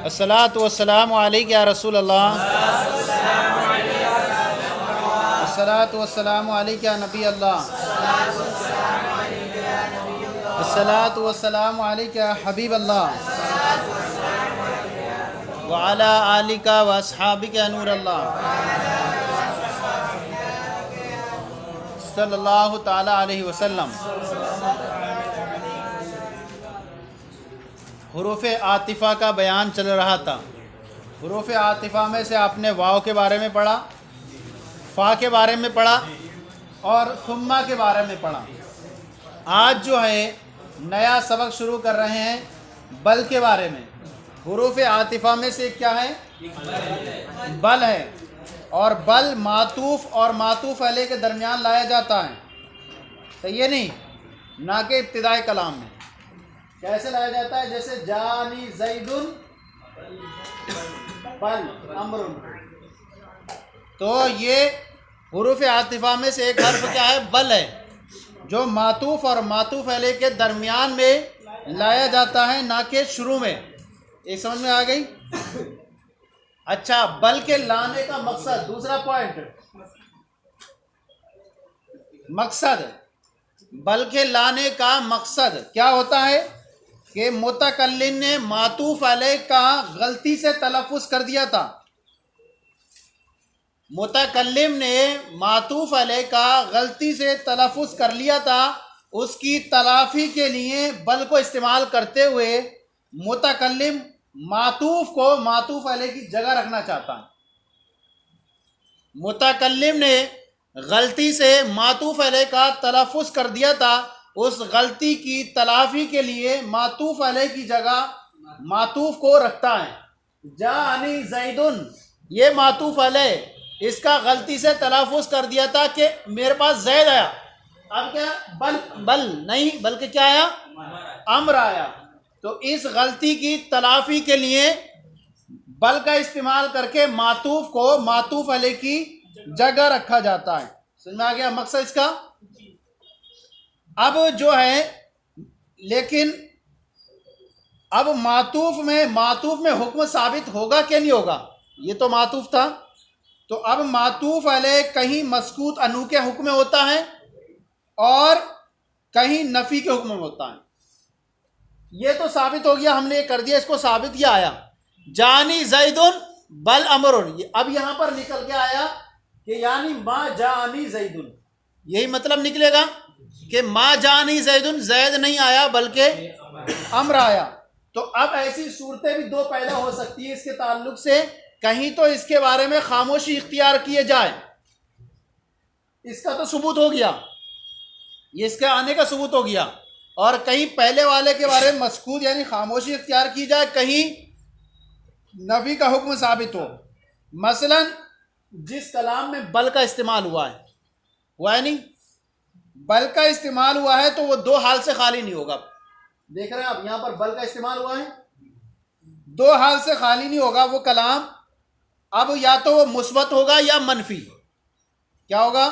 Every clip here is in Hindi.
अस्सलातु वस्सलामु अलैका या रसूल अल्लाह, अस्सलातु वस्सलामु अलैका या नबी अल्लाह, अस्सलातु वस्सलामु अलैका या हबीब अल्लाह व अला आलिका व अस्हाबिका या नूर अल्लाह सल्लल्लाहु ताला अलैहि वसल्लम। हुरूफ आतिफ़ा का बयान चल रहा था। हुरूफ आतिफ़ा में से आपने वाव के बारे में पढ़ा, फ़ा के बारे में पढ़ा और सुम्मा के बारे में पढ़ा। आज जो है नया सबक शुरू कर रहे हैं बल के बारे में। हुरूफ आतिफ़ा में से क्या है? बल है, और बल मातूफ़ और मातूफ़ अलैह के दरमियान लाया जाता है। सही है नहीं? ना कि इब्तिदाई कलाम में। कैसे लाया जाता है? जैसे जानी ज़ैदुन बल अमरुन। तो ये हुरूफ आतिफ़ा में से एक हर्फ क्या है? बल है, जो मातूफ़ और मातूफ़ अलैह के दरमियान में लाया जाता है, ना कि शुरू में। ये समझ में आ गई? अच्छा, बल के लाने का मकसद, दूसरा पॉइंट, मकसद। बल के लाने का मकसद क्या होता है कि मुतकल्लिम ने मातूफ़ अलैह का गलती से तलफ़्फ़ुज़ कर दिया था। मुतकल्लिम ने मातूफ़ अलैह का गलती से तलफ़्फ़ुज़ कर लिया था। उसकी तलाफ़ी के लिए बल को इस्तेमाल करते हुए मुतकल्लिम मातूफ़ को मातूफ़ अलैह की जगह रखना चाहता है। मुतकल्लिम ने गलती से मातूफ़ अलैह का तलफ़्फ़ुज़ कर दिया था। उस गलती की तलाफ़ी के लिए मातूफ़ अलैह की जगह मातूफ़ को रखता है। जानी ज़ैदुन, ये मातूफ़ अलैह, इसका गलती से तलफ़्फ़ुज़ कर दिया था कि मेरे पास ज़ैद आया। अब क्या? बल नहीं, बल्कि क्या आया? अम्र आया। तो इस गलती की तलाफ़ी के लिए बल का इस्तेमाल करके मातूफ़ को मातूफ़ अलैह की जगह रखा जाता है। समझ में आ गया मकसद इसका? अब जो है, लेकिन अब मातूफ़ में हुक्म साबित होगा कि नहीं होगा? ये तो मातूफ़ था। तो अब मातूफ़ अलैह कहीं मस्कूत अनू के हुक्म में होता है और कहीं नफ़ी के हुक्म में होता है। ये तो साबित हो गया, हमने ये कर दिया, इसको साबित किया आया। जानी ज़ैदुन बल अमरुन। अब यहाँ पर निकल के आया कि यानी मा जानी ज़ैदुन, यही मतलब निकलेगा कि मा जानी ज़ैदुन, ज़ैद नहीं आया बल्कि अम्र आया। तो अब ऐसी सूरतें भी दो पैदा हो सकती है इसके ताल्लुक से। कहीं तो इसके बारे में खामोशी इख्तियार किए जाए, इसका तो सबूत हो गया, ये इसके आने का सबूत हो गया। और कहीं पहले वाले के बारे में मस्कूत यानी खामोशी इख्तियार की जाए, कहीं नबी का हुक्म साबित हो। मसलन जिस कलाम में बल का इस्तेमाल हुआ है नहीं, बल का इस्तेमाल हुआ है तो वो दो हाल से खाली नहीं होगा। देख रहे हैं आप, यहाँ पर बल का इस्तेमाल हुआ है, दो हाल से खाली नहीं होगा वो कलाम। अब या तो वो मुस्बत होगा या मनफी। क्या होगा?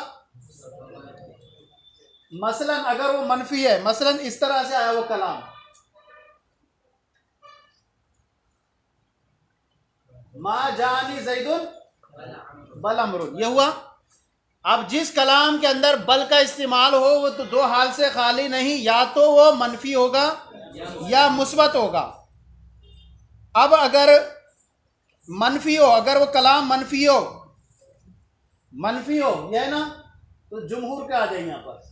मसलन अगर वो मनफी है, मसलन इस तरह से आया वो कलाम, मा जानी ज़ैदुन बल अमरुन, ये हुआ। अब जिस कलाम के अंदर बल का इस्तेमाल हो वो तो दो हाल से खाली नहीं, या तो वो मनफी होगा या मुस्बत होगा। अब अगर मनफी हो, अगर वो कलाम मनफी हो यह है ना, तो जुमहूर पे आ जाए। यहाँ पर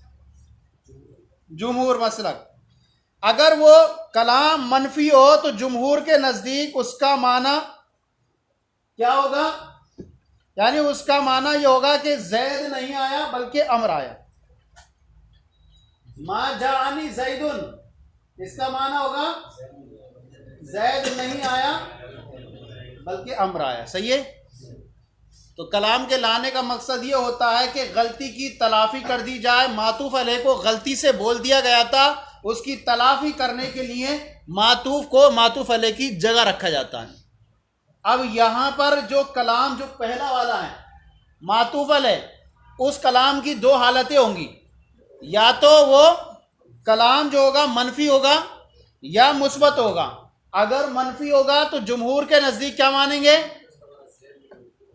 जुमहूर मसलक, अगर वो कलाम मनफी हो तो जुमहूर के नज़दीक उसका माना क्या होगा? यानी उसका माना यह होगा कि ज़ैद नहीं आया बल्कि अम्र आया। मा जानी ज़ैदुन, इसका माना होगा ज़ैद नहीं आया बल्कि अम्र आया। सही है? तो कलाम के लाने का मकसद ये होता है कि गलती की तलाफ़ी कर दी जाए। मातूफ़ अलैह को गलती से बोल दिया गया था, उसकी तलाफ़ी करने के लिए मातूफ़ को मातूफ़ अलैह की जगह रखा जाता है। अब यहाँ पर जो कलाम जो पहला वाला है मातूफ़ अलैह, उस कलाम की दो हालतें होंगी, या तो वो कलाम जो होगा मनफी होगा या मुस्बत होगा। अगर मनफी होगा तो जुमहूर के नज़दीक क्या मानेंगे,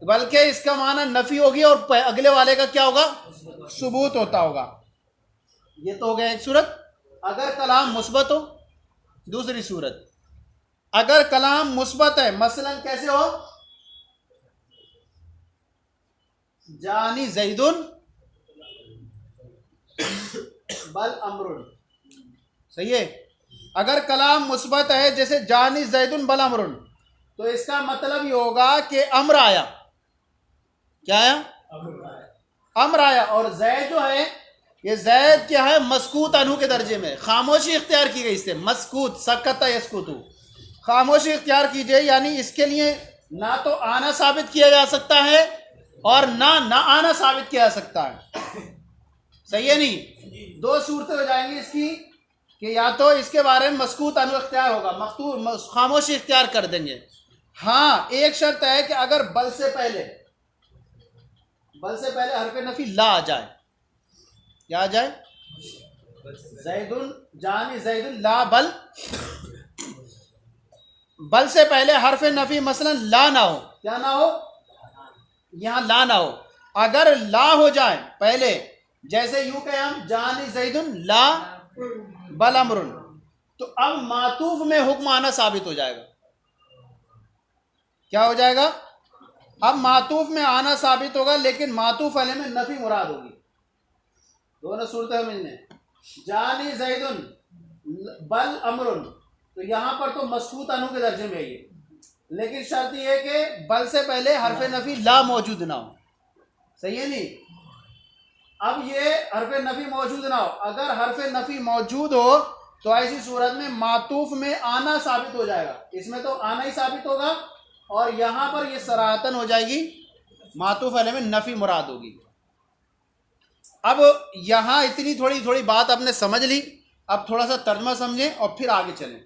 बल्कि इसका माना नफी होगी और अगले वाले का क्या होगा, सुबूत होता होगा। ये तो हो गया एक सूरत। अगर कलाम मुस्बत हो, दूसरी सूरत अगर कलाम मुस्बत है, मसलन कैसे हो, जानी जैदुन बल अमरुन, सही है। अगर कलाम मुस्बत है जैसे जानी जैदुन बल अमरुन, तो इसका मतलब ये होगा कि अम्र आया, क्या आया, अम्र आया। और जैद जो है, ये जैद क्या है, मस्कूत अनहु के दर्जे में, खामोशी इख्तियार की गई इससे, मस्कूत सकता यस्कुतु, खामोशी इख्तियार कीजिए, यानी इसके लिए ना तो आना साबित किया जा सकता है और ना आना साबित किया जा सकता है, सही है नहीं। दो सूरतें हो जाएंगी इसकी कि या तो इसके बारे में मस्कूत अनु इख्तियार होगा, मखतूर खामोशी इख्तियार कर देंगे। हाँ, एक शर्त है कि अगर बल से पहले हरफ नफी ला आ जाए, क्या आ जाए, जैदुन जानी जैदुन ला बल, बल से पहले हरफ नफी मसलन ला ना हो, क्या ना हो, यहां ला ना हो। अगर ला हो जाए पहले, जैसे यूं कहें हम जानी जैदुन ला बल अमरुन, तो अब मातूफ में हुक्म आना साबित हो जाएगा। क्या हो जाएगा, अब मातूफ में आना साबित होगा, लेकिन मातूफ अलैह में नफी मुराद होगी। दोनों सूरतें समझने, जानी जैदुन बल अमरुन, तो यहां पर तो मस्कूत अनु के दर्जे में है ये, लेकिन शर्त यह है कि बल से पहले हरफ नफी ला मौजूद ना हो, सही है नहीं। अब ये हरफ नफी मौजूद ना हो, अगर हरफ नफी मौजूद हो तो ऐसी सूरत में मातूफ में आना साबित हो जाएगा, इसमें तो आना ही साबित होगा, और यहां पर ये सराहतन हो जाएगी, मातूफ अलैह में नफी मुराद होगी। अब यहां इतनी थोड़ी थोड़ी बात आपने समझ ली, अब थोड़ा सा तर्जुमा समझें और फिर आगे चलें।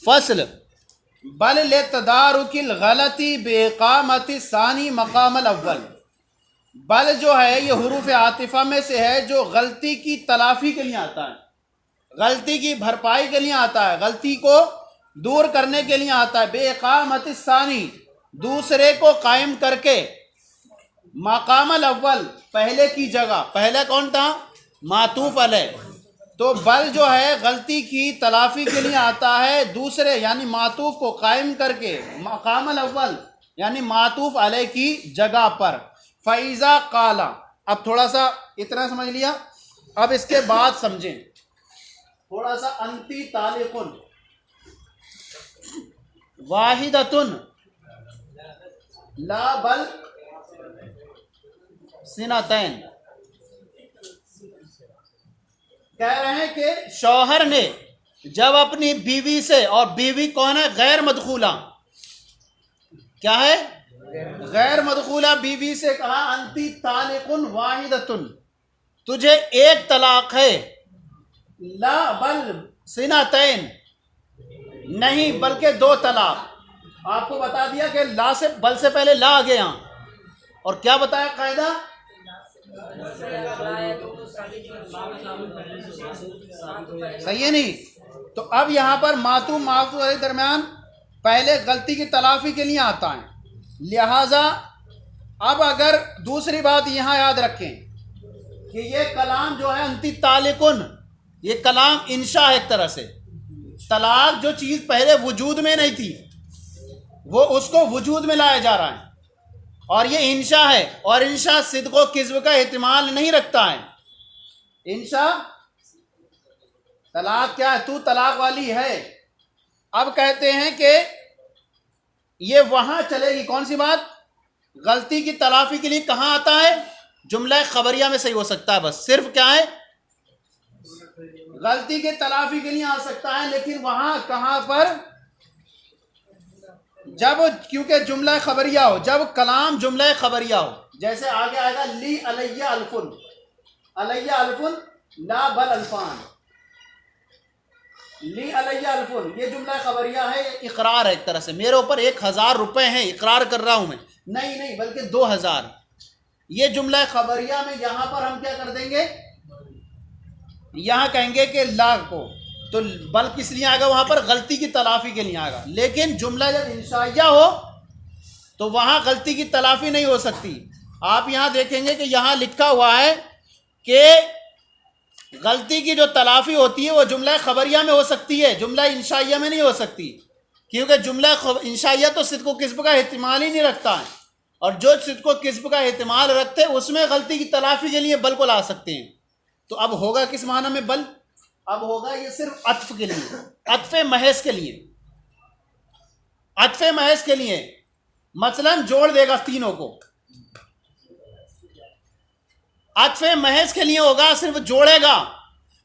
फसल बल ले तदारुकिल गलती बेकामति सानी मकामल अव्वल, बल जो है ये हुरूफ आतिफा में से है जो गलती की तलाफी के लिए आता है, गलती की भरपाई के लिए आता है, गलती को दूर करने के लिए आता है। बेकामत सानी, दूसरे को कायम करके, मकामल अव्वल, पहले की जगह, पहले कौन था, मातूफ अलैह, तो बल जो है गलती की तलाफी के लिए आता है, दूसरे यानी मातूफ को कायम करके, मकामल अव्वल यानी मातूफ अलैह की जगह पर। फैज़ा काला, अब थोड़ा सा इतना समझ लिया, अब इसके बाद समझें थोड़ा सा। अंती तालिकुन वाहिदतुन ला बल सिनातैन, कह रहे हैं कि शौहर ने जब अपनी बीवी से, और बीवी कौन है, गैर मदखूला, क्या है, गैर मदखूला बीवी से कहा अंती तालिकुन वाहिदतुन, तुझे एक तलाक है, ला बल सिनातैन, नहीं बल्कि दो तलाक। आपको बता दिया कि ला से, बल से पहले ला आ गया यहां, और क्या बताया कायदा, सही है नहीं। तो अब यहां पर मातूफ मातूफ के दरमियान पहले गलती की तलाफी के लिए आता है, लिहाजा अब अगर दूसरी बात यहां याद रखें कि ये कलाम जो है अंति तालिकुन, ये कलाम इंशा है एक तरह से, तलाक जो चीज पहले वजूद में नहीं थी वो उसको वजूद में लाया जा रहा है, और ये इंशा है, और इंशा सिद्क़ व किज़्ब का एहतिमाल नहीं रखता है। इंशा तलाक क्या है, तू तलाक वाली है। अब कहते हैं कि ये वहां चलेगी, कौन सी बात, गलती की तलाफी के लिए कहां आता है, जुमला खबरिया में सही हो सकता है, बस सिर्फ क्या है, गलती के तलाफी के लिए आ सकता है, लेकिन वहां कहां पर, जब, क्योंकि जुमला खबरिया हो, जब कलाम जुमला खबरिया हो, जैसे आगे आएगा ली अलैया अल्फुन, अलैया अल्फुन ला बल अल्फान, ली अलैया अल्फुन, ये जुमला खबरिया है, ये इकरार है एक तरह से, मेरे ऊपर 1000 रुपए हैं, इकरार कर रहा हूं मैं, नहीं बल्कि 2000, ये जुमला खबरिया में यहां पर हम क्या कर देंगे, यहां कहेंगे कि ला को तो बल किस लिए आएगा वहां पर? गलती की तलाफी के लिए आएगा। लेकिन जुमला जब इंशाइया हो तो वहां गलती की तलाफी नहीं हो सकती। आप यहां देखेंगे कि यहां लिखा हुआ है कि गलती की जो तलाफी होती है वो जुमला खबरिया में हो सकती है, जुमला इंशाइया में नहीं हो सकती, क्योंकि जुमला इंशाइया तो सिद्क़ व किस्ब का एहतिमाल ही नहीं रखता है, और जो सिद्क़ व किस्ब का एहतिमाल रखते हैं उसमें गलती की तलाफी के लिए बल को ला सकते हैं। तो अब होगा किस माना में बल? अब होगा ये सिर्फ अत्फ के लिए, अत्फ़े महज के लिए, अत्फ़े महज के लिए। मसलन जोड़ देगा तीनों को, अत्फ़े महज के लिए होगा, सिर्फ जोड़ेगा।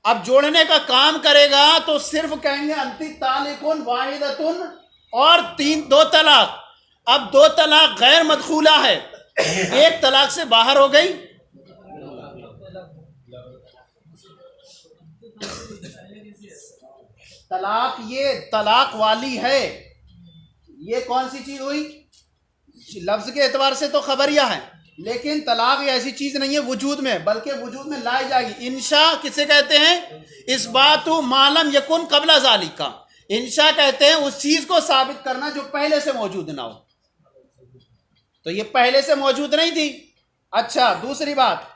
अब जोड़ने का काम करेगा तो सिर्फ कहेंगे अंति तालिकुन वाहिदतुन और दो तलाक। अब दो तलाक गैर मदखूला है, एक तलाक से बाहर हो गई, तलाक ये तलाक वाली है। ये कौन सी चीज हुई? लफ्ज के एतबार से तो खबरिया है, लेकिन तलाक ऐसी चीज नहीं है वजूद में, बल्कि वजूद में लाई जाएगी। इंशा किसे कहते हैं? इस बात मालम यकुन कबला ज़ालिका। इंशा कहते हैं उस चीज को साबित करना जो पहले से मौजूद ना हो। तो ये पहले से मौजूद नहीं थी। अच्छा, दूसरी बात,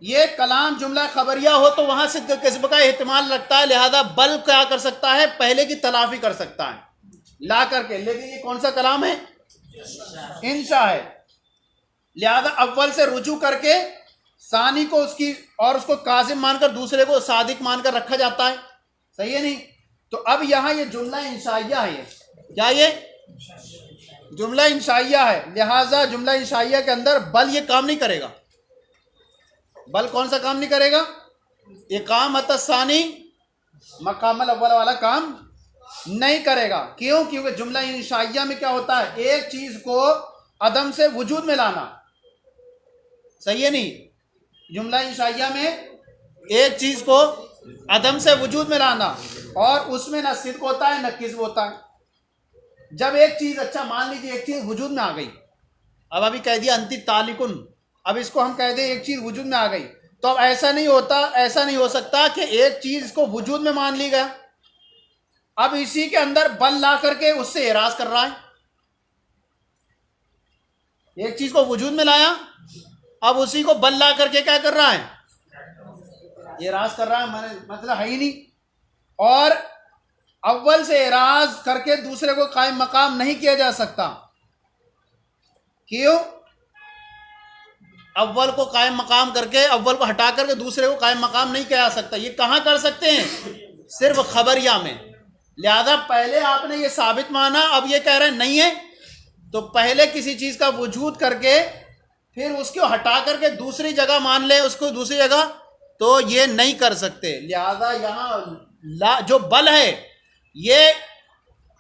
ये कलाम जुमला खबरिया हो तो वहां सिद्क़ व किस्ब का एहतिमाल रखता है, लिहाजा बल क्या कर सकता है? पहले की तलाफी कर सकता है ला करके। लेकिन ये कौन सा कलाम है? इंशा है, लिहाजा अव्वल से रुजू करके सानी को उसकी और उसको काजिम मानकर दूसरे को सादिक मानकर रखा जाता है। सही है नहीं? तो अब यहां ये जुमला इंशाइया है। क्या ये जुमला इंशाइया है? लिहाजा जुमला इंशाइया के अंदर बल ये काम नहीं करेगा। बल कौन सा काम नहीं करेगा? इकामत सानी मकामल अव्वल वाला काम नहीं करेगा। क्यों? क्योंकि जुमला इंशाइया में क्या होता है? एक चीज को अदम से वजूद में लाना। सही है नहीं? जुमला इंशाइया में एक चीज को अदम से वजूद में लाना, और उसमें न सिद्क़ होता है न किस्ब होता है। जब एक चीज, अच्छा मान लीजिए एक चीज वजूद में आ गई, अब अभी कह दिया अंति तालिकुन, अब इसको हम कह दें एक चीज वजूद में आ गई, तो अब ऐसा नहीं होता, ऐसा नहीं हो सकता कि एक चीज को वजूद में मान ली गया, अब इसी के अंदर बल ला करके उससे एराज कर रहा है। एक चीज को वजूद में लाया, अब उसी को बल ला करके क्या कर रहा है? एराज कर रहा है, मतलब है ही नहीं। और अव्वल से एराज करके दूसरे को कायम मकाम नहीं किया जा सकता। क्यों? अव्वल को कायम मकाम करके, अव्वल को हटा करके दूसरे को कायम मकाम नहीं किया जा सकता। ये कहाँ कर सकते हैं? सिर्फ खबरिया में। लिहाजा पहले आपने ये साबित माना, अब ये कह रहे हैं नहीं है, तो पहले किसी चीज का वजूद करके फिर उसको हटा करके दूसरी जगह मान ले उसको, दूसरी जगह, तो ये नहीं कर सकते। लिहाजा यहाँ जो बल है ये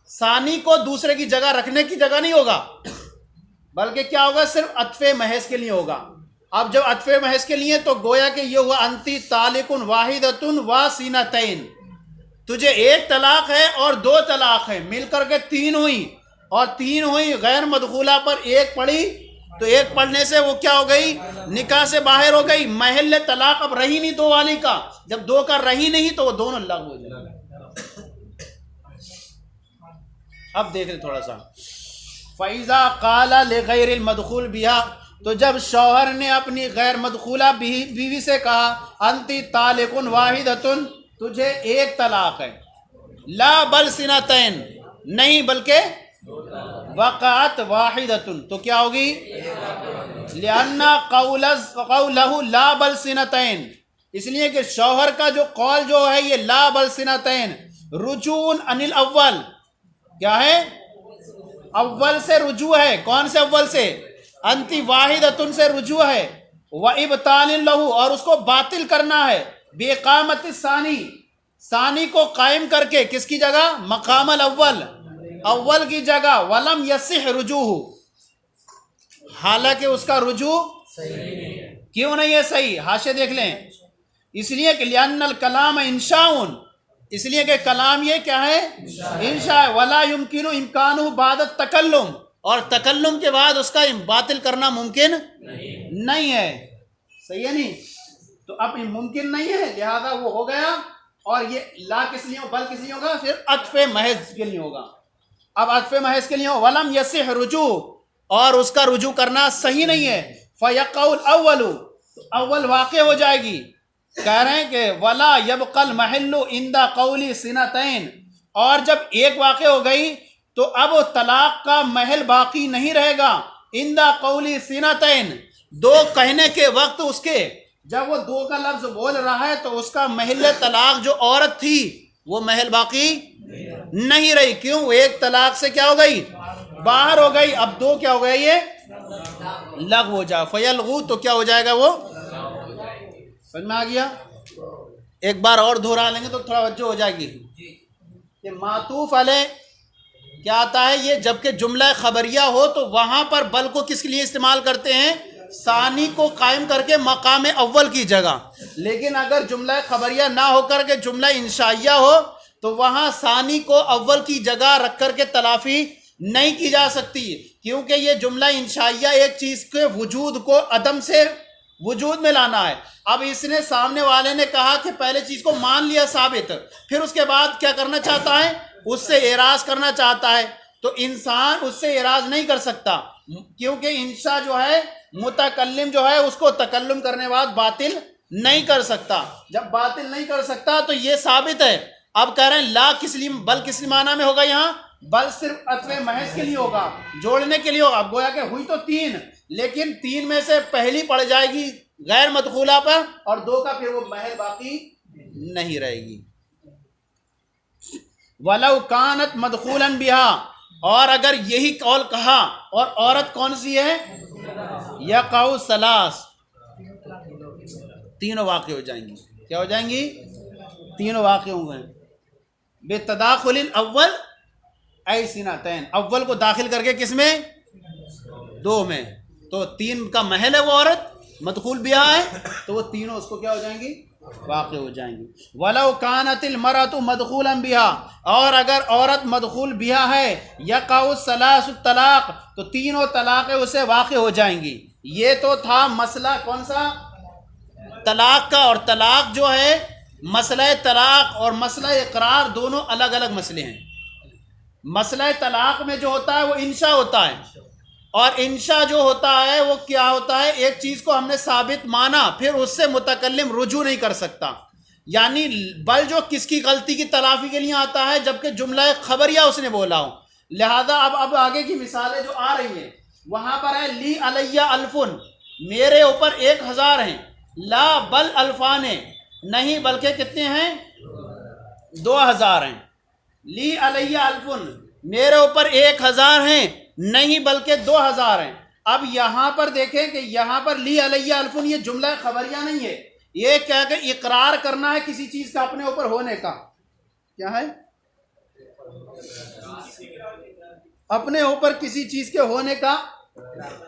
सानी को दूसरे की जगह रखने की जगह नहीं होगा, बल्कि क्या होगा? सिर्फ अत्फ़े महज के लिए होगा। अब जब अत्फ़े महज के लिए, तो गोया कि ये हुआ अंति तालिकुन वाहिदतुन व सीनतैन। तुझे एक तलाक है और दो तलाक है, मिलकर के तीन हुई, और तीन हुई गैर मदखूला पर एक पड़ी, तो एक पढ़ने से वो क्या हो गई? निकाह से बाहर हो गई। महल तलाक अब रही नहीं दो वाली का, जब दो का रही नहीं तो वो दोनों अलग हो जाए। अब देख रहे थोड़ा सा, फ़ैज़ा काला ले गैर मदखूल बिहा, तो जब शौहर ने अपनी गैर मदखूला बीवी से कहा अंति तालिकुन वाहिदतुन, तुझे एक तलाक है, ला बल सिनतैन, नहीं बल्कि वक़अत वाहिदतुन, तो क्या होगी? लिअन्ना क़ौलहु ला बल सिनतैन, इसलिए कि शौहर का जो कौल जो है ये ला बल सिनतैन रुजून अनिल अव्वल, क्या है? अव्वल से रुजू है। कौन से अव्वल से? अंति वाहिदतुन से रुजू है। व इब्तालिन लहू, और उसको बातिल करना है। बेकामत सानी, सानी को कायम करके किसकी जगह? मकामल अव्वल, अव्वल की जगह। वलम यसिह रुजूहु, हालांकि उसका रुजू क्यों नहीं है सही? हाशिया देख लें। इसलिए कि लिअन्नल कलाम इंशाउन, इसलिए कि कलाम ये क्या है? इंशा है। वला युमकिनु इम्कानु बाद तकल्लुम, और तकल्लुम के बाद उसका बातिल करना मुमकिन नहीं है। सही है नहीं? तो अब मुमकिन नहीं है, लिहाजा वो हो गया और ये ला किस लिए बल किस लिए होगा, फिर अत्फ़े महज के लिए होगा। अब अत्फ़े महज के लिए हो वलम यसिह रुजू, और उसका रुजू करना सही नहीं है। फ़यक़उल अव्वलु, अव्वल वाक़े हो जाएगी। कह रहे हैं कि वला यबक़ल महल्लु इंदा क़ौली सिनतैन, और जब एक वाक़े हो गई तो अब तलाक का महल बाकी नहीं रहेगा। इंदा क़ौली सिनतैन, दो कहने के वक्त उसके, जब वो दो का लफ्ज बोल रहा है तो उसका महल तलाक जो औरत थी वो महल बाकी नहीं रही। क्यों? एक तलाक से क्या हो गई, बाहर हो गई। अब दो क्या हो गया, ये लग हो जा फयलगू, तो क्या हो जाएगा, वो समझ में आ गया। एक बार और दोहरा लेंगे तो थोड़ा वज्जो हो जाएगी कि मातूफ अलैह क्या आता है, ये जबकि जुमला खबरिया हो तो वहां पर बल को किसके लिए इस्तेमाल करते हैं, सानी को कायम करके मकाम अव्वल की जगह। लेकिन अगर जुमला खबरिया ना होकर के जुमला इंशाइया हो तो वहां सानी को अव्वल की जगह रख कर के तलाफी नहीं की जा सकती, क्योंकि ये जुमला इंशाइया एक चीज के वजूद को अदम से वजूद में लाना है। अब इसने सामने वाले ने कहा कि पहले चीज को मान लिया साबित, फिर उसके बाद क्या करना चाहता है, उससे एराज करना चाहता है। तो इंसान उससे एराज नहीं कर सकता, क्योंकि इंशा जो है मुतकल्लिम जो है उसको तकल्लुम करने बाद बातिल नहीं कर सकता। जब बातिल नहीं कर सकता तो ये साबित है। अब कह रहे हैं ला किस लिए, बल किस माना में होगा, यहाँ बल सिर्फ अत्वे महज के लिए होगा, जोड़ने के लिए होगा। अब गोया कि हुई तो तीन, लेकिन तीन में से पहली पड़ जाएगी गैर मदखूला पर और दो का फिर वो महल बाकी नहीं रहेगी। वलौ कानत मदखूलन बिहा, और अगर यही कौल कहा, और औरत कौन सी है, यक़उ सलास, तीनों वाक़े हो जाएंगी। क्या हो जाएंगी, तीनों वाक़े हो गए बेतदाखुलिल अव्वल ऐ सिनतैन, अव्वल को दाखिल करके किसमें, दो में, तो तीन का महल है वो औरत, मदखूल बिहा है, तो वो तीनों उसको क्या हो जाएंगी, वाक़े हो जाएंगी। वलौ कानतिल मरअतु मदखूलन बिहा, और अगर औरत मदखूल बिहा है, यक़उ सलासु तलाक, तो तीनों तलाक़ें उसे वाक़े हो जाएंगी। ये तो था मसला कौन सा, तलाक का। और तलाक जो है, मसला तलाक और मसला इकरार दोनों अलग अलग मसले हैं। मसला तलाक में जो होता है वो इंशा होता है, और इंशा जो होता है वो क्या होता है, एक चीज को हमने साबित माना, फिर उससे मुतकल्लिम रुजू नहीं कर सकता। यानी बल जो किसकी गलती की तलाफी के लिए आता है, जबकि जुमला खबरिया उसने बोला हो। लिहाजा अब आगे की मिसालें जो आ रही हैं वहां पर है ली अलैया अल्फुन, मेरे ऊपर 1000 हैं, ला बल अल्फाने, नहीं बल्कि कितने हैं, 2000 हैं। ली अलैया अल्फुन, मेरे ऊपर 1000 हैं, नहीं बल्कि 2000 हैं। अब यहां पर देखें कि यहां पर ली अलैया अल्फुन ये जुमला खबरिया नहीं है, ये क्या कि इकरार करना है किसी चीज का अपने ऊपर होने का। क्या है, अपने ऊपर किसी चीज के होने का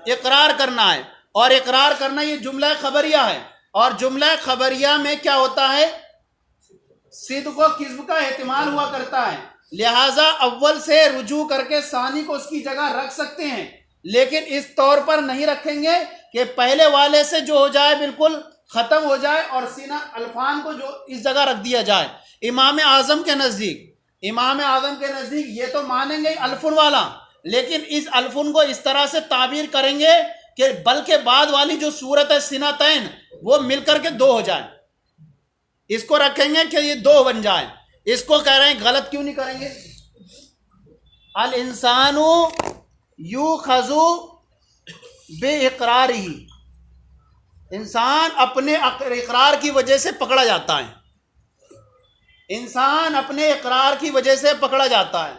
इकरार करना है, और इकरार करना ये जुमला खबरिया है। और जुमला खबरिया में क्या होता है, सिद्क़ व किज़्ब का एहतिमाल हुआ करता है। लिहाजा अव्वल से रुजू करके सानी को उसकी जगह रख सकते हैं, लेकिन इस तौर पर नहीं रखेंगे कि पहले वाले से जो हो जाए बिल्कुल ख़त्म हो जाए और सीना अल्फान को जो इस जगह रख दिया जाए। इमाम आज़म के नज़दीक ये तो मानेंगे अल्फुन वाला, लेकिन इस अल्फुन को इस तरह से ताबीर करेंगे कि बल के बाद वाली जो सूरत है सिनतैन वो मिलकर के 2 हो जाए, इसको रखेंगे कि ये 2 बन जाए। इसको कह रहे हैं गलत क्यों नहीं करेंगे, अल इंसानु युखज़ु बिइक़रारिही, इंसान अपने इकरार की वजह से पकड़ा जाता है, इंसान अपने इकरार की वजह से पकड़ा जाता है।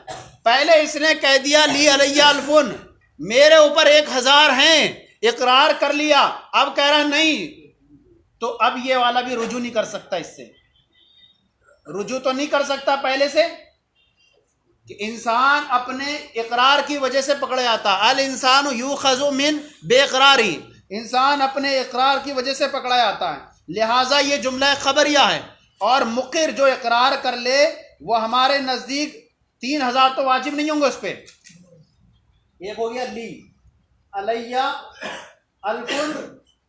पहले इसने कह दिया ली अलैया अल्फुन, मेरे ऊपर 1000 हैं, इकरार कर लिया, अब कह रहा नहीं, तो अब ये वाला भी रुजू नहीं कर सकता, इससे रुजू तो नहीं कर सकता पहले से कि इंसान अपने इकरार की वजह से पकड़ा जाता। अल इंसानु युखज़ु मिन बेक़रारी, इंसान अपने इकरार की वजह से पकड़ा जाता है। लिहाजा ये जुमला खबरिया है, और मुक़िर जो इकरार कर ले वो हमारे नज़दीक 3000 तो वाजिब नहीं होंगे उस पर। एक हो गया ली अलैया अल्फुन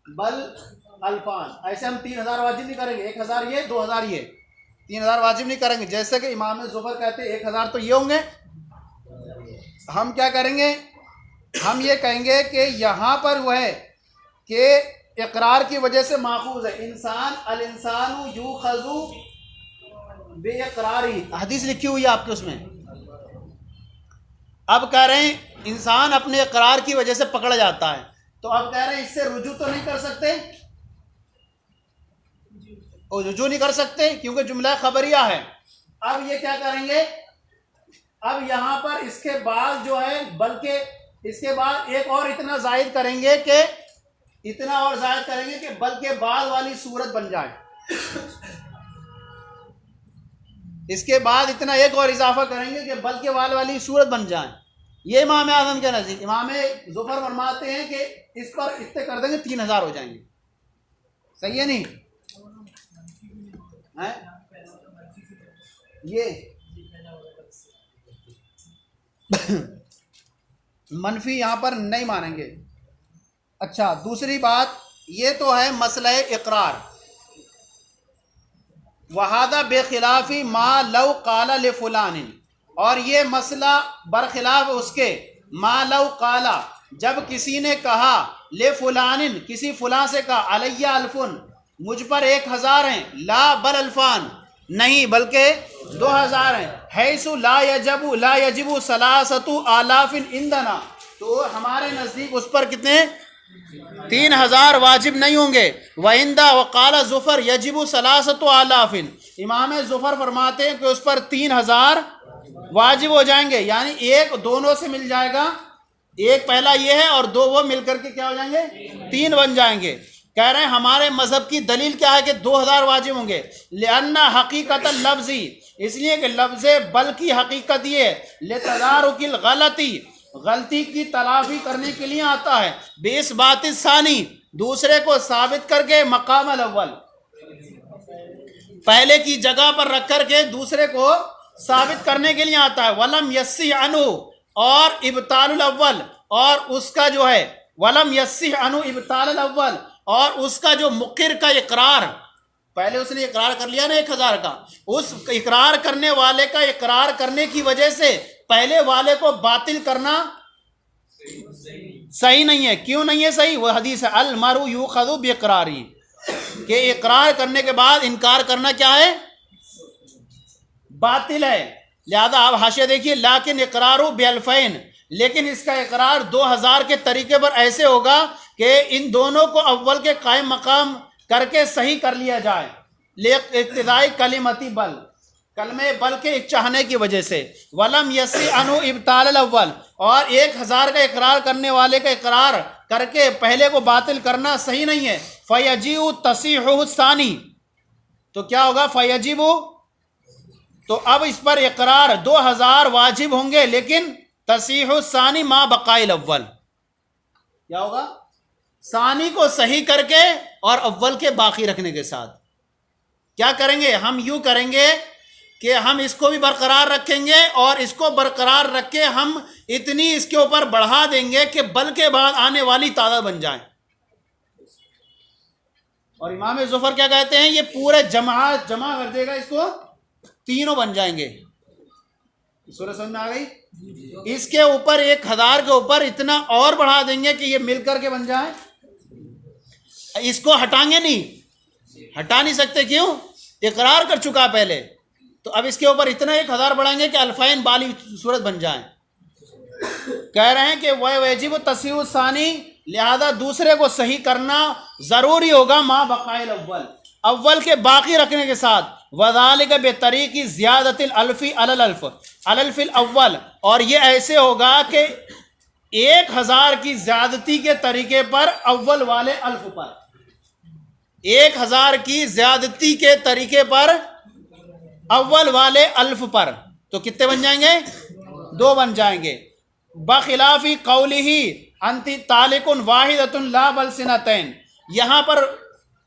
बल अल्फान, ऐसे हम 3000 वाजिब नहीं करेंगे, 1000 ये 2000 ये, 3000 वाजिब नहीं करेंगे। जैसे कि इमाम ज़ुफ़र कहते हैं 1000 तो ये होंगे। हम क्या करेंगे, हम ये कहेंगे कि यहाँ पर वो है कि इकरार की वजह से माखूज है। इंसान अल इंसानु यूखज़ु बेइक़रारी, हदीस लिखी हुई है आपके उसमें। अब कह रहे हैं इंसान अपने इकरार की वजह से पकड़ा जाता है, तो अब कह रहे हैं इससे रुजू तो नहीं कर सकते, रुजू नहीं कर सकते क्योंकि जुमला खबरिया है। अब ये क्या करेंगे, अब यहाँ पर इसके बाद जो है, बल्कि इसके बाद एक और इतना जायद करेंगे कि इतना और जायद करेंगे कि बल्कि बाद वाली सूरत बन जाए। इसके बाद इतना एक और इजाफा करेंगे कि बल्कि वाली सूरत बन जाए। ये इमाम आज़म के नज़दीक इमाम ज़ुफ़र फरमाते हैं कि इस पर इतने कर देंगे 3000 हो जाएंगे। सही है नहीं है? ये मनफी यहाँ पर नहीं मानेंगे। अच्छा, दूसरी बात ये तो है मसला इकरार। वहादा बेखिलाफ़ी मा लव काला ले फुलानिन, और ये मसला बरखिलाफ उसके मा लव काला, जब किसी ने कहा ले फुलानिन, किसी फुला से कहा अलैया अल्फुन, मुझ पर 1000 हैं, ला बल अल्फान, नहीं बल्कि 2000 हैं, हैसु ला यजिबु सलासतु आलाफिन इंदना, तो हमारे नज़दीक उस पर कितने 3000 वाजिब नहीं होंगे। वइंदा वकाला ज़ुफ़र यजिबु सलासतु आलाफिन, इमाम ज़ुफ़र फरमाते हैं कि उस पर 3000 वाजिब हो जाएंगे। यानी एक दोनों से मिल जाएगा, एक पहला ये है और दो वो मिलकर के क्या हो जाएंगे 3 बन जाएंगे। कह रहे हैं हमारे मजहब की दलील क्या है कि 2000 वाजिब होंगे। लिअन्ना हकीकत लफ्ज़ी, इसलिए कि लफ्ज़ बल की हकीकत ये लितदारुकिल गलती, गलती की तलाफी करने के लिए आता है। बेस बात सानी, दूसरे को साबित करके मकाम अव्वल, पहले की जगह पर रख करके दूसरे को साबित करने के लिए आता है। वलम यस्सी अनु, और इब्तालुल अव्वल, और उसका जो है वलम यस्सी अनु इब्तालुल अव्वल, और उसका जो मुकिर का इकरार, पहले उसने इकरार कर लिया ना 1000 का, उस इकरार करने वाले का इकरार करने की वजह से पहले वाले को बातिल करना सही नहीं है। क्यों नहीं है सही? वह हदीस है अल मरु युखज़ु बिइक़रारी, कि इकरार करने के बाद इनकार करना क्या है, बातिल है। लिहाजा आप हाशिया देखिए, लाकिन इकरारु बिअल्फ़ैन, लेकिन इसका इकरार 2000 के तरीके पर ऐसे होगा कि इन दोनों को अव्वल के कायम मकाम करके सही कर लिया जाए। ले इक्तिदाई कलिमती बल, कलमे बल के चाहने की वजह से। वलम यसी अनु इब्ताल अव्वल, और 1000 का इकरार करने वाले का इकरार करके पहले को बातिल करना सही नहीं है। फ़यजीउ तसीहु सानी, तो क्या होगा फ़यजीबु, तो अब इस पर इकरार 2000 वाजिब होंगे, लेकिन तसीहु सानी मा बकाइल अव्वल, क्या होगा सानी को सही करके और अव्वल के बाकी रखने के साथ। क्या करेंगे हम, यूं करेंगे कि हम इसको भी बरकरार रखेंगे और इसको बरकरार रख के हम इतनी इसके ऊपर बढ़ा देंगे कि बल के बाद आने वाली तादाद बन जाए। और इमाम ज़ुफ़र क्या कहते हैं, ये पूरे जमा कर देगा, इसको तीनों बन जाएंगे। सूरह समझ में आ गई? इसके ऊपर 1000 के ऊपर इतना और बढ़ा देंगे कि ये मिलकर के बन जाए। इसको हटाएंगे नहीं, हटा नहीं सकते, क्यों, इकरार कर चुका पहले, तो अब इसके ऊपर इतना 1000 बढ़ाएंगे कि अल्फाइन बाली सूरत बन जाए। कह रहे हैं कि वह वाजिब तस्हीह सानी, लिहाजा दूसरे को सही करना जरूरी होगा मा बकाइल अव्वल, अव्वल के बाकी रखने के साथ। वज़ालिका बेतरीक़ी ज़ियादतिल अल्फ़ी अलल अल्फ़ अलल अव्वल, और ये ऐसे होगा कि 1000 की ज्यादती के तरीके पर अव्वल वाले अल्फ पर, 1000 की ज्यादती के तरीके पर अव्वल वाले अल्फ पर, तो कितने बन जाएंगे, 2 बन जाएंगे। बखिलाफी कौलिही अंति तालिकुन वाहिदतुन ला बल सिनतैन, यहाँ पर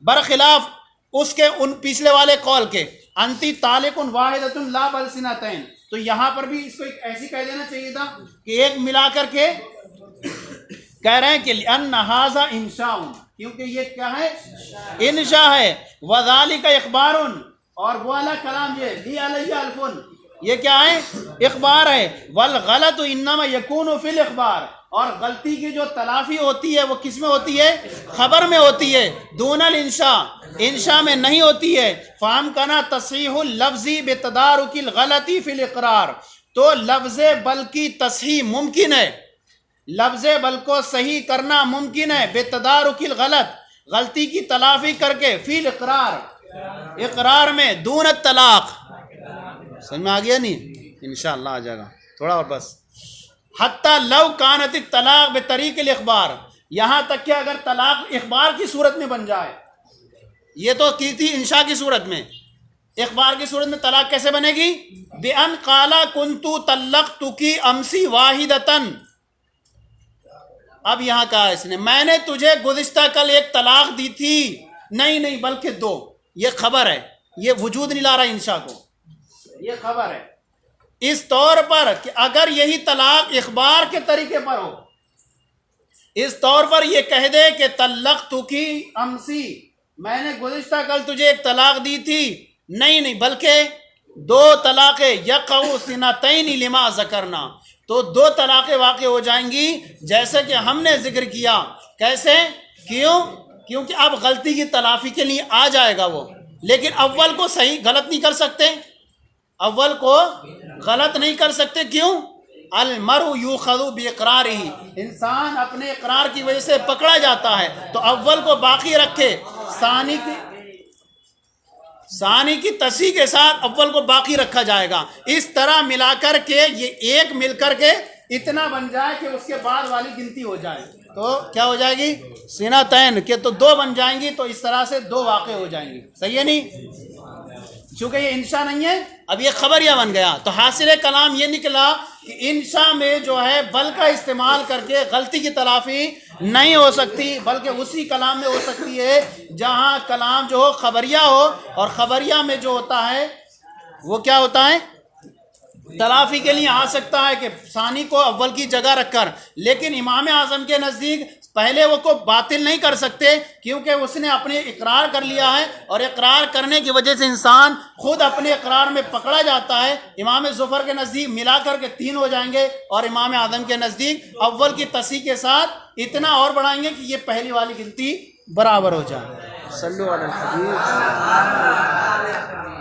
बरखिलाफ उसके उन पिछले वाले कौल के अंति तालिकुन वाहिदतुन ला बल सिनतैन, तो यहाँ पर भी इसको ऐसी कह देना चाहिए था कि एक मिलाकर के। कह रहे हैं कि अन्नहाजा इंशाउन, क्योंकि ये क्या है, इंशा है। वज़ालिका इखबारुन, और वो वाला कलाम ये ली अलैया अल्फुन, ये क्या है? इखबार है। वल गलत इन्नमा यकूनु फिल इखबार, और गलती की जो तलाफी होती है वो किस में होती है? खबर में होती है। दूनल इंशा, इंशा में नहीं होती है। फाहम कना तस्हीहुल लफ्जी बेतदारुकिल गलती फिल इकरार, तो लफ्ज़े बल की तस्हीह मुमकिन है, लफ्ज़े बल को सही करना मुमकिन है बेतदारुकिल गलत, गलती की तलाफी करके, फिल इकरार, इकरार में, दून तलाक। समझ में आ गया नहीं? इंशाअल्लाह आ जाएगा थोड़ा और बस। हत्ता लव कानत तलाक बेतरीक़िल इखबार, यहाँ तक कि अगर तलाक इखबार की सूरत में बन जाए, ये तो की थी इंशा की सूरत में, इखबार की सूरत में तलाक कैसे बनेगी? बेअन काला कुंतु तल्लक़तुकी अमसी वाहिदतन। अब यहाँ कहा इसने, मैंने तुझे गुज़िश्ता कल एक तलाक दी थी, नहीं नहीं बल्कि दो। ये खबर है, ये वजूद नहीं ला रहा इंशा को, ये खबर है। इस तौर पर कि अगर यही तलाक इखबार के तरीके पर हो, इस तौर पर यह कह दे कि तल्लक़तुकी अमसी, मैंने गुज़िश्ता कल तुझे एक तलाक दी थी, नहीं नहीं बल्कि दो तलाक़े, यक़उ सिनतैन लिमा ज़करना, तो दो तलाक़ें वाक़ हो जाएंगी जैसे कि हमने जिक्र किया। कैसे? क्यों? क्योंकि अब गलती की तलाफ़ी के लिए आ जाएगा वो, लेकिन अव्वल को सही गलत नहीं कर सकते, अव्वल को गलत नहीं कर सकते। क्यों? अलमरु युखज़ु बिइक़रारिही, इंसान अपने इकरार की वजह से पकड़ा जाता है, तो अव्वल को बाकी रखे, सानी की तस्हीह के साथ अव्वल को बाकी रखा जाएगा। इस तरह मिलाकर के ये एक मिलकर के इतना बन जाए कि उसके बाद वाली गिनती हो जाए, तो क्या हो जाएगी? सिनतैन के, तो दो बन जाएंगी, तो इस तरह से दो वाक़े हो जाएंगे। सही है नहीं? चूँकि ये इंशा नहीं है, अब ये खबरिया बन गया, तो हासिल कलाम ये निकला कि इंशा में जो है बल का इस्तेमाल करके गलती की तलाफ़ी नहीं हो सकती, बल्कि उसी कलाम में हो सकती है जहाँ कलाम जो हो खबरिया हो, और खबरिया में जो होता है वो क्या होता है? तलाफ़ी के लिए आ सकता है कि सानी को अव्वल की जगह रखकर, लेकिन इमाम आज़म के नज़दीक पहले वो को बातिल नहीं कर सकते, क्योंकि उसने अपने इकरार कर लिया है, और इकरार करने की वजह से इंसान खुद अपने इकरार में पकड़ा जाता है। इमाम ज़ुफ़र के नज़दीक मिला कर के 3 हो जाएंगे, और इमाम आज़म के नज़दीक अव्वल की तस्हीह के साथ इतना और बढ़ाएंगे कि ये पहली वाली गिनती बराबर हो जाए। सल्लल्लाहु अलैहि वसल्लम।